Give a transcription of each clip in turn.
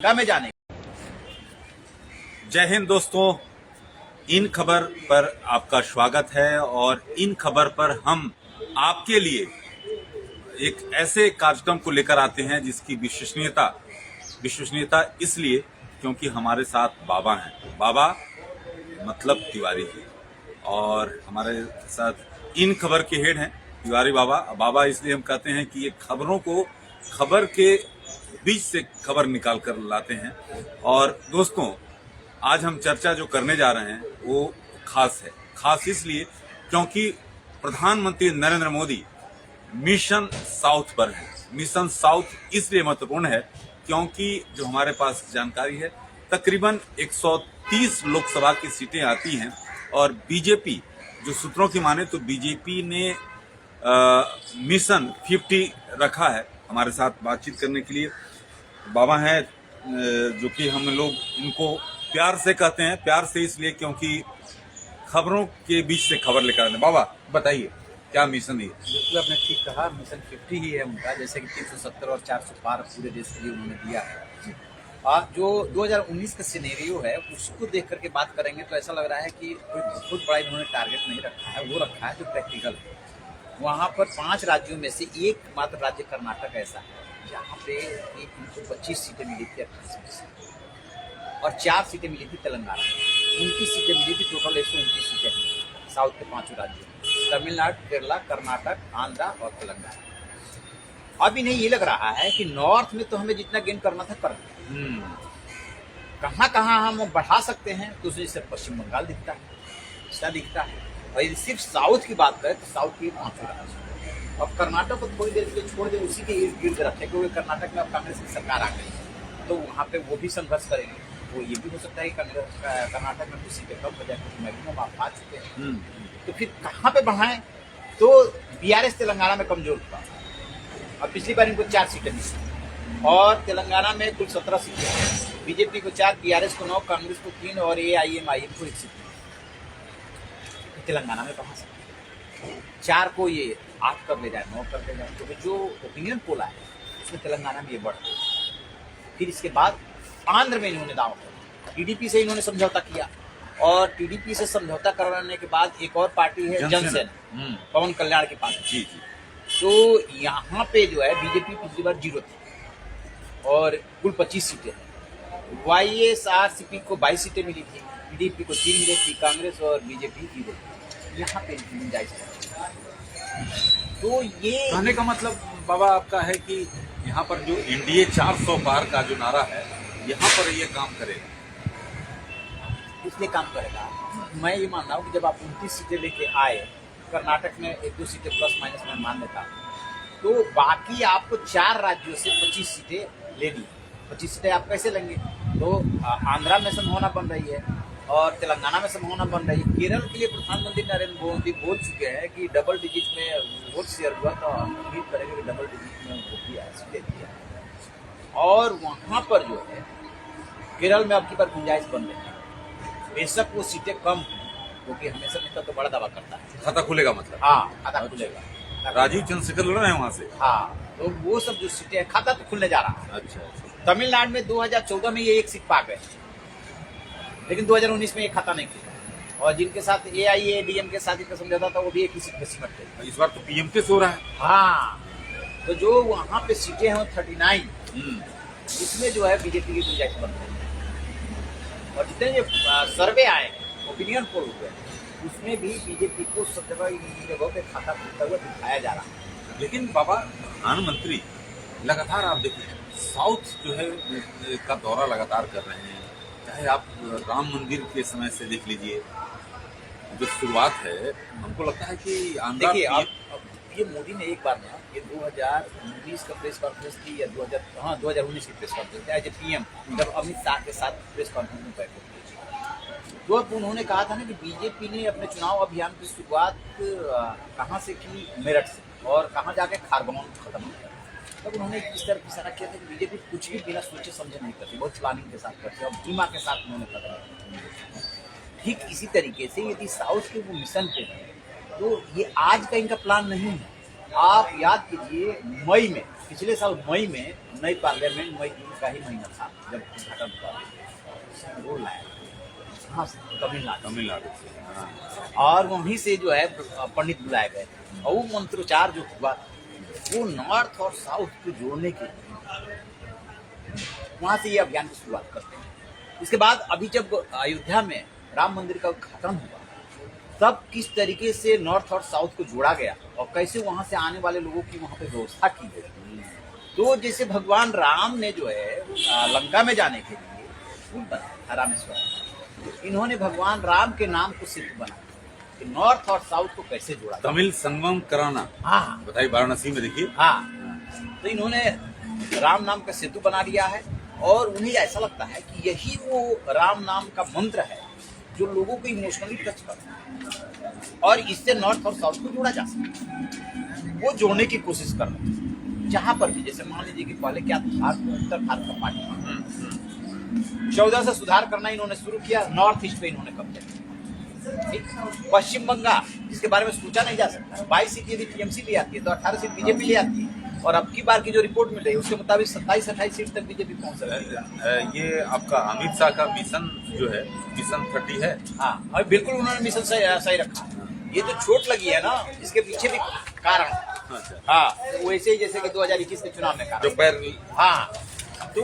में जाने। जय हिंद दोस्तों, इन खबर पर आपका स्वागत है। और इन खबर पर हम आपके लिए एक ऐसे कार्यक्रम को लेकर आते हैं जिसकी विश्वसनीयता इसलिए क्योंकि हमारे साथ बाबा हैं। बाबा मतलब तिवारी जी, और हमारे साथ इन खबर के हेड हैं तिवारी बाबा। बाबा इसलिए हम कहते हैं कि ये खबर के बीच से खबर निकाल कर लाते हैं। और दोस्तों, आज हम चर्चा जो करने जा रहे हैं वो खास है। खास इसलिए क्योंकि प्रधानमंत्री नरेंद्र मोदी मिशन साउथ पर है। मिशन साउथ इसलिए महत्वपूर्ण है क्योंकि जो हमारे पास जानकारी है, तकरीबन 130 लोकसभा की सीटें आती हैं। और बीजेपी, जो सूत्रों की माने तो बीजेपी ने मिशन 50 रखा है। हमारे साथ बातचीत करने के लिए बाबा हैं, जो कि हम लोग इनको प्यार से कहते हैं। प्यार से इसलिए क्योंकि खबरों के बीच से खबर लेकर आते हैं। बाबा बताइए, क्या मिशन है? बिल्कुल आपने ठीक कहा, मिशन 50 ही है उनका। जैसे कि 370 और 400 पार पूरे देश के लिए उन्होंने दिया है। और जो 2019 का सिनेरियो है उसको देख करके बात करेंगे तो ऐसा लग रहा है कि कोई बहुत बड़ा इन्होंने टारगेट नहीं रखा है। वो रखा है जो प्रैक्टिकल है। वहाँ पर 5 राज्यों में से एकमात्र राज्य कर्नाटक ऐसा है जहाँ पे इनको 25 सीटें मिली थी 28 में से, और 4 सीटें मिली थी तेलंगाना में। 29 सीटें मिली थी, टोटल 129 सीटें मिली साउथ के 5 राज्यों में: तमिलनाडु, केरला, कर्नाटक, आंध्रा और तेलंगाना। अब इन्हें ये लग रहा है कि नॉर्थ में तो हमें जितना गेन करना था कर दिया, कहाँ कहाँ हम बढ़ा सकते हैं तो उसमें सिर्फ पश्चिम बंगाल दिखता है, ऐसा दिखता है। और यदि सिर्फ साउथ की बात करें तो साउथ की 5 राज्य। अब कर्नाटक को थोड़ी देर के लिए छोड़ दे, उसी के इर्द गिर्द रखे, क्योंकि कर्नाटक में अब कांग्रेस की सरकार आ गई तो वहाँ पे वो भी संघर्ष करेंगे। वो ये भी हो सकता है कि कर्नाटक में कुछ सीटें कम हो जाए, क्योंकि मैक्सिमम आप आ चुके हैं। तो फिर कहाँ पे बढ़ाएं? तो बीआरएस तेलंगाना में कमजोर हुआ। अब पिछली बार इनको 4 सीटें मिली और तेलंगाना में कुल 17 सीटें। बीजेपी को 4, बीआरएस को 9, कांग्रेस को 3 और AIMIM को 1 सीट मिली। तेलंगाना में बढ़ा सकते 4 को ये 8 कर ले जाए, 9 कर ले जाए। तो जो ओपिनियन पोल है उसमें तेलंगाना में ये बढ़। फिर इसके बाद आंध्र में इन्होंने दावा किया, टीडीपी से इन्होंने समझौता किया। और टीडीपी से समझौता कराने के बाद एक और पार्टी है जनसेना, पवन कल्याण की पार्टी। जी। तो यहाँ पे जो है बीजेपी पिछली बार 0 थी और कुल 25 सीटें हैं। YSRCP को 22 सीटें मिली थी, टीडीपी को 3 मिली थी, कांग्रेस और बीजेपी 0 थी। यहाँ पे गुंजाइश है। तो ये कहने का मतलब बाबा आपका है कि यहाँ पर जो एनडीए 400 पार का जो नारा है, यहाँ पर ये काम करेगा। इसलिए काम करेगा। मैं ये मान रहा हूँ कि जब आप 29 सीटें लेके आए, कर्नाटक में 1-2 सीटें प्लस माइनस में मान लेता हूँ, तो बाकी आपको 4 राज्यों से 25 सीटें लेनी है। 25 सीटें आप कैसे लेंगे? तो आंध्रा में संभावना बन रही है और तेलंगाना में संभावना बन रही है। केरल के लिए प्रधानमंत्री नरेंद्र मोदी बोल चुके हैं कि डबल डिजिट में वोट शेयर हुआ, तो हम उम्मीद करेंगे कि डबल डिजिट में वोट दिया है, सीटें दिया। और वहाँ पर जो है केरल में अब की बार गुंजाइश बन रही है। बेशक वो सीटें कम हैं, क्योंकि हमेशा नेता तो बड़ा दावा करता है। खाता खुलेगा मतलब? हाँ, खाता खुलेगा। राजीव चंद्रशेखर लड़ रहे हैं वहाँ से। हाँ, तो वो सब जो सीटें, खाता तो खुलने जा रहा है। अच्छा। तमिलनाडु में 2014 में ये 1 सीट पा गए, लेकिन 2019 में ये खाता नहीं खुला। और जिनके साथ AIADM के साथ इनका समझौता था, वो भी 1 ही सीट में सिमट गई। इस बार तो PMK से हो रहा है। हाँ, तो जो वहाँ पे सीटें हैं 39, इसमें जो है बीजेपी की गुंजाइश बन रही है। और जितने जो सर्वे आए, ओपिनियन पोल हुए, उसमें भी बीजेपी को सब जगह इन जगहों पे खाता खुलता हुआ दिखाया जा रहा है। लेकिन बाबा, प्रधानमंत्री लगातार आप देखिए साउथ जो है का दौरा लगातार कर रहे हैं। चाहे आप राम मंदिर के समय से देख लीजिए, जो शुरुआत है, हमको लगता है कि देखिए अब ये मोदी ने एक बार ना, ये 2019 का प्रेस कॉन्फ्रेंस थी या 2019 की press conference as a PM, जब अमित शाह के साथ प्रेस कॉन्फ्रेंस में बैठे थे, तो अब उन्होंने कहा था ना कि बीजेपी ने अपने चुनाव अभियान की शुरुआत कहाँ से की? मेरठ से, और कहाँ जाके खारगोन खत्म किया। तब उन्होंने इस तरह की इशारा किया था कि बीजेपी कुछ भी बिना सोचे समझे नहीं करती, बहुत प्लानिंग के साथ करती है और धीमा के साथ उन्होंने कदम किया। ठीक इसी तरीके से यदि साउथ के वो मिशन पे है, तो ये आज का इनका प्लान नहीं है। आप याद कीजिए मई में, पिछले साल मई में नई पार्लियामेंट मई जून का ही महीना था जब उद्घाटन हुआ, वो लाया कहाँ से? तमिलनाडु। तमिलनाडु से, हाँ। और वहीं से जो है पंडित बुलाए गए और वो मंत्रोच्चार जो हुआ वो नॉर्थ और साउथ को जोड़ने के लिए वहां से ये अभियान की शुरुआत करते हैं। इसके बाद अभी जब अयोध्या में राम मंदिर का उद्घाटन हुआ तब किस तरीके से नॉर्थ और साउथ को जोड़ा गया और कैसे वहां से आने वाले लोगों की वहां पे व्यवस्था की गई। तो जैसे भगवान राम ने जो है लंका में जाने के लिए पुल बनाया रामेश्वरम, तो इन्होंने भगवान राम के नाम को सिद्ध बनाया कि नॉर्थ और साउथ को कैसे जोड़ा। तमिल संगम कराना, हाँ बताइए, वाराणसी में देखिए। हाँ, तो इन्होंने राम नाम का सेतु बना दिया है और उन्हें ऐसा लगता है कि यही वो राम नाम का मंत्र है जो लोगों को इमोशनली टच करता है और इससे नॉर्थ और साउथ को जोड़ा जा सकता है। वो जोड़ने की कोशिश कर रहे हैं जहां पर भी, जैसे मान लीजिए कि पहले क्या था, उत्तर भारत का पानी 14 से सुधार करना इन्होंने शुरू किया, नॉर्थ ईस्ट पे इन्होंने कब्जा किया। पश्चिम बंगाल जिसके बारे में सोचा नहीं जा सकता, 22 सीट यदि टीएमसी ले आती है तो 18 सीट बीजेपी ले आती है और अब की बार की जो रिपोर्ट मिल रही है उसके मुताबिक 27-28 सीट तक बीजेपी पहुंच सकती है। ये आपका अमित शाह का मिशन जो है, मिशन 30 है। हाँ, और बिल्कुल उन्होंने मिशन सही रखा। ये जो चोट लगी है ना, इसके पीछे भी कारण है। अच्छा। हाँ, तो वैसे ही जैसे कि 2021 के चुनाव में कहा, जो पैर, हाँ, तो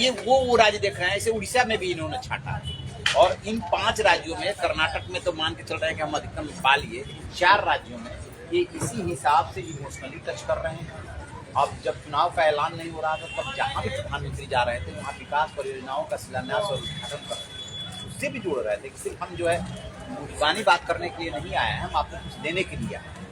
ये वो राज्य देख रहे हैं। ऐसे उड़ीसा में भी इन्होंने छाटा है और इन 5 राज्यों में, कर्नाटक में तो मान के चल रहे हैं कि हम अधिकतम पा लिए, 4 राज्यों में ये इसी हिसाब से इमोशनली टच कर रहे हैं। अब जब चुनाव का ऐलान नहीं हो रहा था तब जहाँ भी प्रधानमंत्री जा रहे थे वहाँ विकास परियोजनाओं का शिलान्यास और उद्घाटन कर रहे थे, उससे भी जुड़ रहे थे कि सिर्फ हम जो है जुबानी बात करने के लिए नहीं आए हैं, हम आपको कुछ देने के लिए आए हैं।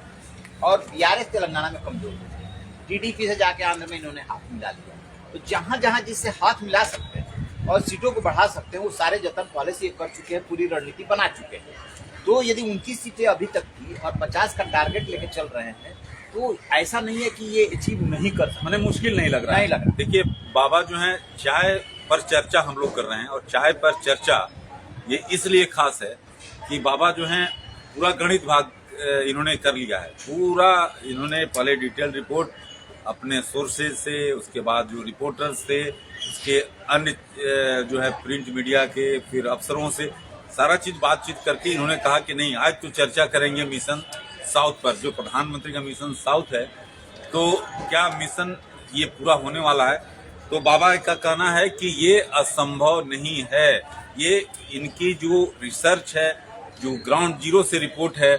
और टीआरएस तेलंगाना में कमजोर थे, टीडीपी से जाके आंध्र में इन्होंने हाथ मिला लिया। तो जहाँ जहाँ जिससे हाथ मिला सकते हैं और सीटों को बढ़ा सकते हैं वो सारे जतन पहले से कर चुके हैं, पूरी रणनीति बना चुके हैं। तो यदि 29 सीटें अभी तक थी और 50 का टारगेट लेके चल रहे हैं तो ऐसा नहीं है कि ये अचीव नहीं कर सकते। मैंने मुश्किल नहीं लग रहा नहीं लग रहा। देखिए, बाबा जो है, चाय पर चर्चा हम लोग कर रहे हैं और चाय पर चर्चा ये इसलिए खास है कि बाबा जो है पूरा गणित भाग इन्होंने कर लिया है। पूरा इन्होंने पहले डिटेल रिपोर्ट अपने सोर्सेज से, उसके बाद जो रिपोर्टर्स थे, उसके अन्य जो है प्रिंट मीडिया के, फिर अफसरों से सारा चीज बातचीत करके इन्होंने कहा कि नहीं, आज तो चर्चा करेंगे मिशन साउथ पर। जो प्रधानमंत्री का मिशन साउथ है, तो क्या मिशन ये पूरा होने वाला है? तो बाबा का कहना है कि ये असंभव नहीं है। ये इनकी जो रिसर्च है, जो ग्राउंड जीरो से रिपोर्ट है,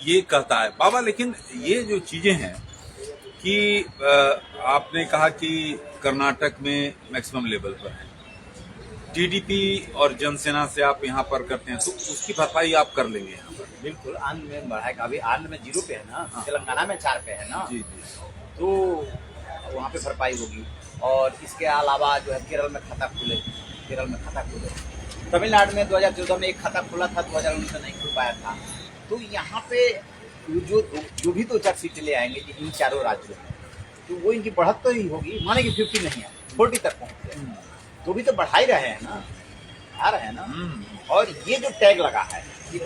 ये कहता है बाबा। लेकिन ये जो चीजें हैं कि आपने कहा कि कर्नाटक में मैक्सिमम लेवल पर है, टीडीपी और जनसेना से आप यहाँ पर करते हैं, तो उसकी भरपाई आप कर लेंगे यहाँ पर? बिल्कुल, आंध्र में बढ़ाएगा। अभी आंध्र में 0 पे है ना, तेलंगाना में 4 पे है ना, जी जी। तो वहाँ पे भरपाई होगी। और इसके अलावा जो है केरल में खाता खुले, तमिलनाडु में 2014 में एक खाता खुला था, 2019 में नहीं खुल पाया था। तो यहाँ पे जो भी 2-4 सीटें ले आएंगे इन चारों राज्यों में, तो वो इनकी बढ़त तो ही होगी। माने कि 50 नहीं है, 40 तक पहुँचे, तो भी तो बढ़ा ही रहे हैं ना, आ रहे हैं ना। और ये जो टैग लगा है कि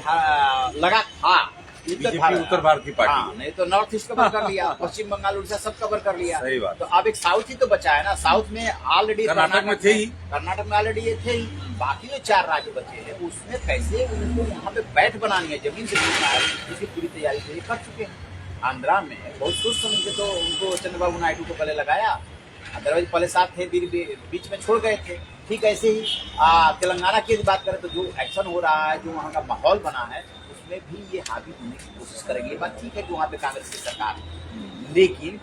लगा था उत्तर भारत की पार्टी, हाँ, नहीं तो नॉर्थ ईस्ट कवर कर लिया, पश्चिम बंगाल उड़ीसा सब कवर कर लिया। सही बात। तो अब एक साउथ ही तो बचा है ना। साउथ में ऑलरेडी कर्नाटक में थे ही, कर्नाटक में ऑलरेडी ये थे ही। बाकी जो 4 राज्य बचे हैं उसमें कैसे उनको वहाँ पे बैठ बनानी है, जमीन से जुड़ना है, इसकी पूरी तैयारी तो ये कर चुके हैं। आंध्रा में बहुत सोच समझ के तो उनको चंद्रबाबू नायडू को पहले लगाया, अदरवाइज पहले साथ थे, बीच में छोड़ गए थे। ठीक ऐसे ही तेलंगाना की बात करें तो जो एक्शन हो रहा है, जो वहाँ का माहौल बना है, उसमें भी ये हावी होने की कोशिश करेंगे। ये बात ठीक है कि वहाँ पे कांग्रेस की सरकार है, लेकिन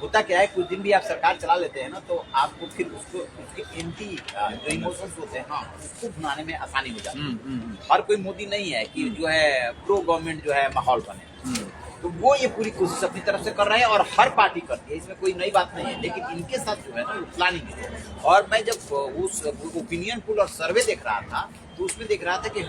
होता क्या है, कुछ दिन भी आप सरकार चला लेते हैं ना, तो आपको फिर उसके एंटी जो इमोशंस होते हैं, हाँ, उसको भुनाने में आसानी हो जाती है। हर कोई मोदी नहीं है कि जो है प्रो गवर्नमेंट जो है माहौल बने, तो वो ये पूरी कोशिश अपनी तरफ से कर रहे हैं और हर पार्टी करती है, इसमें कोई नई बात नहीं है। लेकिन इनके साथ जो है ना प्लानिंग है। और मैं जब उस ओपिनियन पोल और सर्वे देख रहा था तो उसमें देख रहा था कि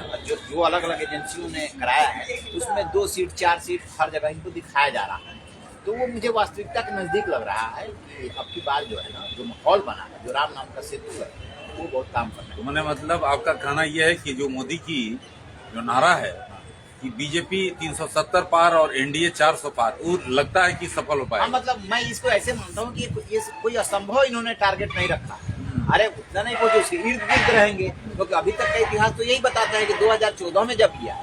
जो अलग अलग एजेंसियों ने कराया है उसमें 2 सीट 4 सीट हर जगह इनको दिखाया जा रहा है। तो वो मुझे वास्तविकता के नजदीक लग रहा है कि अब की बार जो है ना, जो माहौल बना है, जो राम नाम का सेतु है, वो बहुत काम कर रहा है। तो मैंने मतलब आपका कहना यह है कि जो मोदी की जो नारा है कि बीजेपी 370 पार और एनडीए 400 पार, वो लगता है कि सफल हो हाँ, पाएगा। मतलब मैं इसको ऐसे मानता हूँ कि ये कोई असंभव इन्होंने टारगेट नहीं रखा। अरे उतना नहीं पहुंचे, उसके इर्द गिर्द रहेंगे, क्योंकि अभी तक का इतिहास तो यही बताता है कि 2014 में जब किया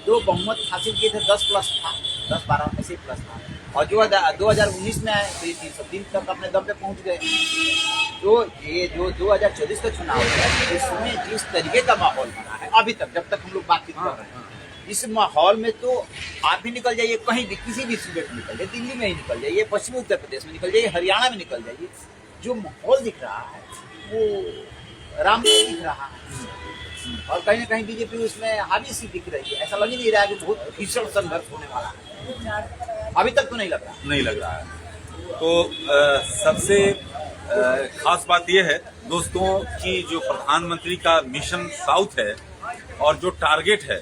तो बहुमत हासिल किए थे 10 प्लस था, 10-12 में से प्लस था, और जो 2019 में आए तो ये 303 तक अपने दम पे पहुंच गए। तो ये जो 2024 का चुनाव है, इसमें जिस तरीके का माहौल बना है अभी तक, जब तक हम लोग बातचीत कर रहे हैं, इस माहौल में तो आप भी निकल जाइए कहीं भी, किसी भी सूबे में निकल जाइए, दिल्ली में ही निकल जाइए, पश्चिमी उत्तर प्रदेश में निकल जाइए, हरियाणा में निकल जाइए, जो माहौल दिख रहा है वो रामदेव दिख रहा है, और कहीं ना कहीं बीजेपी उसमें हावी सी दिख रही है। ऐसा लग ही नहीं रहा है कि बहुत भीषण संघर्ष होने वाला है, अभी तक तो नहीं लग रहा। नहीं लग रहा है। तो सबसे खास बात यह है दोस्तों कि जो प्रधानमंत्री का मिशन साउथ है और जो टारगेट है,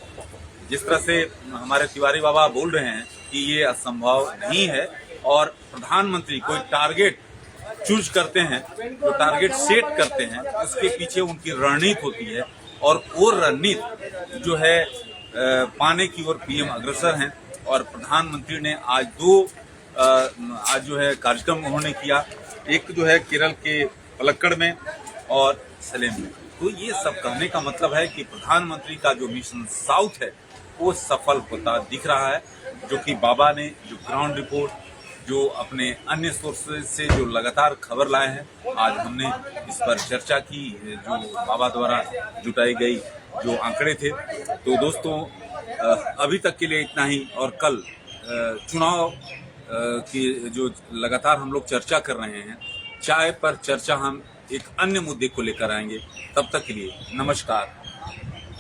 जिस तरह से हमारे तिवारी बाबा बोल रहे हैं कि ये असंभव नहीं है, और प्रधानमंत्री कोई टारगेट चूज करते हैं, जो टारगेट सेट करते हैं, उसके पीछे उनकी रणनीति होती है, और वो रणनीति जो है पाने की ओर पीएम अग्रसर हैं। और प्रधानमंत्री ने आज जो है कार्यक्रम उन्होंने किया, एक जो है केरल के पलक्कड़ में और सलेम में। तो ये सब कहने का मतलब है कि प्रधानमंत्री का जो मिशन साउथ है वो सफल होता दिख रहा है, जो कि बाबा ने जो ग्राउंड रिपोर्ट, जो अपने अन्य सोर्सेज से जो लगातार खबर लाए हैं, आज हमने इस पर चर्चा की, जो बाबा द्वारा जुटाई गई जो आंकड़े थे। तो दोस्तों अभी तक के लिए इतना ही, और कल चुनाव की जो लगातार हम लोग चर्चा कर रहे हैं, चाय पर चर्चा हम एक अन्य मुद्दे को लेकर आएंगे। तब तक के लिए नमस्कार।